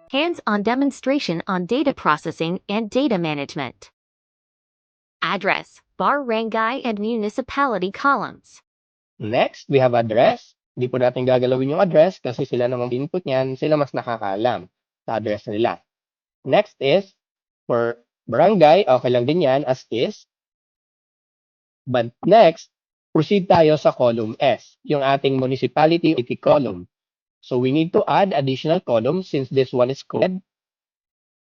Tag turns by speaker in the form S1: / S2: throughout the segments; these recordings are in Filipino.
S1: Hands-on demonstration on data processing and data management. Address, barangay and municipality columns.
S2: Next, we have address. Hindi po natin gagalawin yung address kasi sila namang input niyan, sila mas nakakaalam sa address nila. Next is, for barangay, okay lang din yan as is. But next, proceed tayo sa column S, yung ating municipality column. So we need to add additional columns since this one is coded.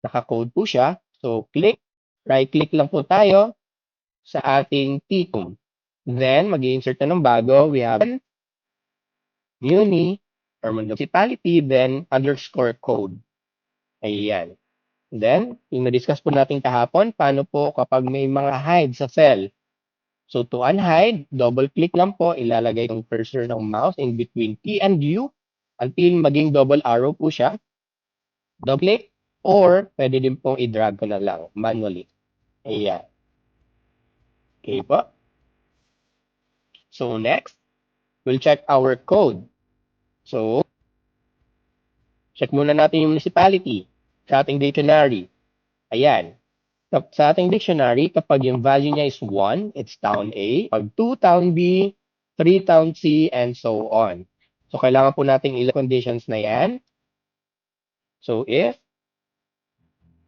S2: Naka-code po siya. So right-click lang po tayo sa ating T2. Then, mag-insert na ng bago. We have muni or municipality, then underscore code. Ayan. Then, yung na-discuss po natin kahapon, paano po kapag may mga hide sa cell. So, to unhide, double-click lang po, ilalagay yung cursor ng mouse in between T and U until maging double arrow po siya. Double-click, or pwede din pong i-drag ko na lang manually. Ayan. Okay po. So, next, we'll check our code. So, check muna natin yung municipality sa ating dictionary. Ayan. Sa ating dictionary, kapag yung value niya is 1, it's town A. Pag 2, town B. 3, town C, and so on. So, kailangan po nating ilang conditions na yan. So, if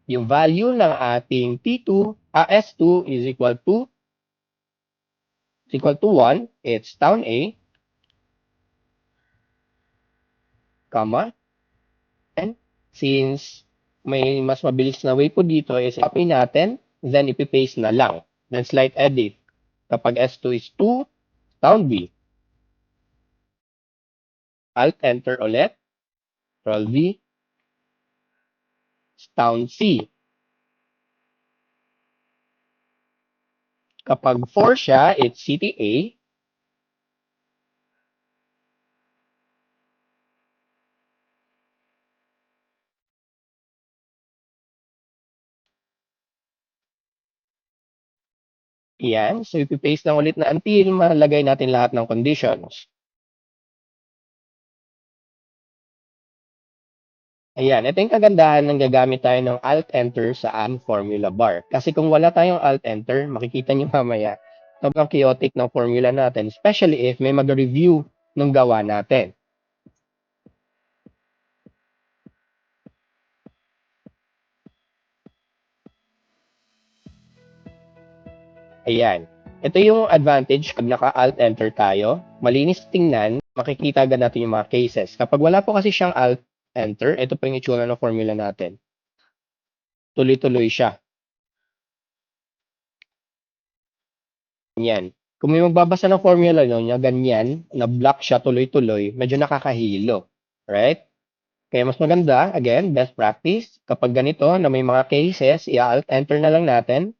S2: yung value ng ating S2 is equal to 1, it's town A, comma, and since may mas mabilis na way po dito is copy natin, then ipipaste na lang. Then slight edit. Kapag S2 is 2, town B. Alt-enter ulit. Control V. Town C. Kapag 4 siya, it's city A. Yan. So, ipipaste lang ulit na until malagay natin lahat ng conditions. Ayan. Ito yung kagandahan ng gagamit tayo ng Alt-Enter sa ating formula bar. Kasi kung wala tayong Alt-Enter, makikita nyo mamaya, sobrang chaotic ng formula natin, especially if may mag-review ng gawa natin. Ayan. Ito yung advantage pag naka-Alt-Enter tayo. Malinis tingnan, makikita agad natin yung mga cases. Kapag wala po kasi siyang Alt-Enter, ito po yung itsura ng formula natin. Tuloy-tuloy siya. Yan. Kung may magbabasa ng formula nyo, na ganyan, na block siya tuloy-tuloy, medyo nakakahilo. Right? Kaya mas maganda, again, best practice, kapag ganito na may mga cases, i-alt-enter na lang natin,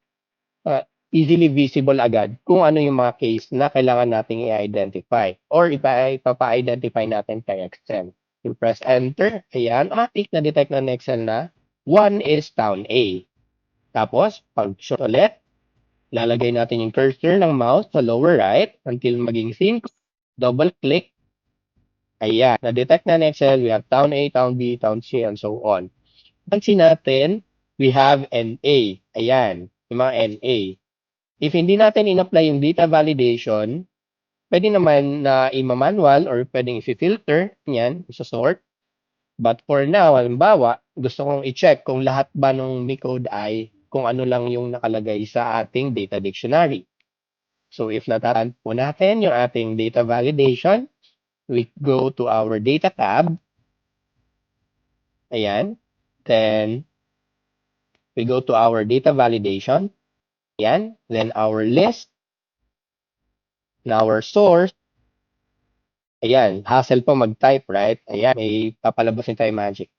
S2: easily visible agad kung ano yung mga case na kailangan nating i-identify or ipapa-identify natin kay Excel. You press enter, ayan, automatic na detect ng Excel na 1 is town A. Tapos, pag short ulit, lalagay natin yung cursor ng mouse sa lower right until maging sync, double click, ayan, na-detect na ng Excel, we have town A, town B, town C, and so on. Pansin natin, we have NA, ayan, yung mga NA. If hindi natin in-apply yung data validation, pwede naman na i-manual or pwedeng i-filter, yan, isa-sort. But for now, halimbawa, gusto kong i-check kung lahat ba ng may code ay kung ano lang yung nakalagay sa ating data dictionary. So if natatand po natin yung ating data validation, we go to our data tab. Ayan. Then, we go to our data validation. Ayan. Then our list. And our source. Ayan. Hassle po mag-type, right? Ayan. May papalabasin tayo magic.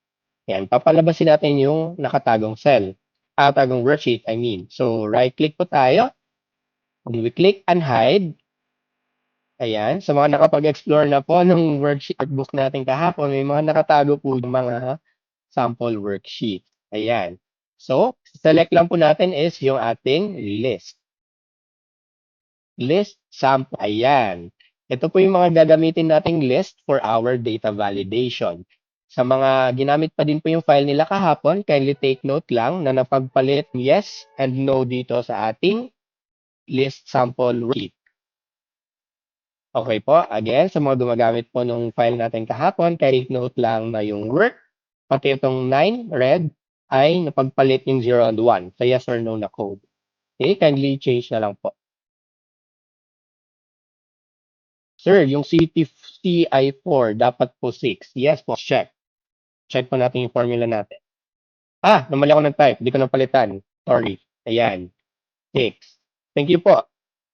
S2: Ayan. Papalabasin natin yung nakatagong cell. Tagong worksheet, I mean. So, right-click po tayo. When we click unhide, ayan, sa mga nakapag-explore na po ng workbook natin kahapon, may mga nakatago po yung mga sample worksheet. Ayan. So, select lang po natin is yung ating list. List sample. Ayan. Ito po yung mga gagamitin nating list for our data validation. Sa mga ginamit pa din po yung file nila kahapon, kindly take note lang na napagpalit yes and no dito sa ating list sample worksheet. Okay po, again, sa mga gumagamit po nung file natin kahapon, take note lang na yung work, pati itong 9, red, ay napagpalit yung 0 and 1 sa yes or no na code. Okay, kindly change na lang po. Sir, yung CI4 dapat po 6. Yes po, check. Check po natin yung formula natin. Namali ako ng type. Hindi ko napalitan. Sorry. Ayan. 6. Thank you po.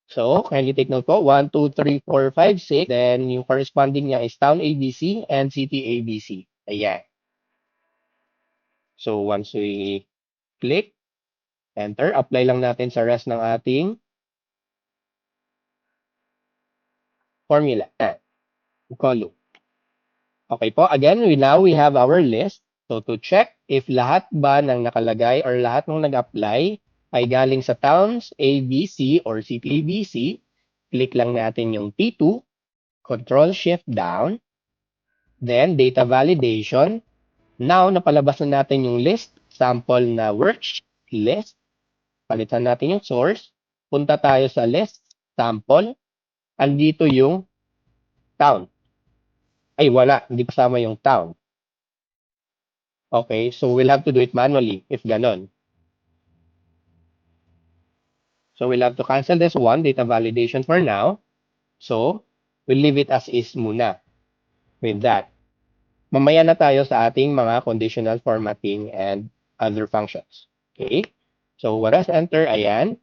S2: So, kindly take note po. 1, 2, 3, 4, 5, 6. Then, yung corresponding niya is town ABC and city ABC. Ayan. So, once we click, enter, apply lang natin sa rest ng ating formula. Column. Okay po. Again, we have our list. So, to check if lahat ba ng nakalagay or lahat ng nag-apply ay galing sa towns ABC or city ABC, click lang natin yung T2, Control-Shift down, then data validation. Now, napalabas na natin yung list, sample na worksheet list. Palitan natin yung source. Punta tayo sa list, sample. Andito yung town. Ay, wala. Hindi kasama yung town. Okay, so we'll have to do it manually if ganon. So we'll have to cancel this one, data validation for now. So, we'll leave it as is muna with that. Mamaya na tayo sa ating mga conditional formatting and other functions. Okay? So, what else enter? Ayan.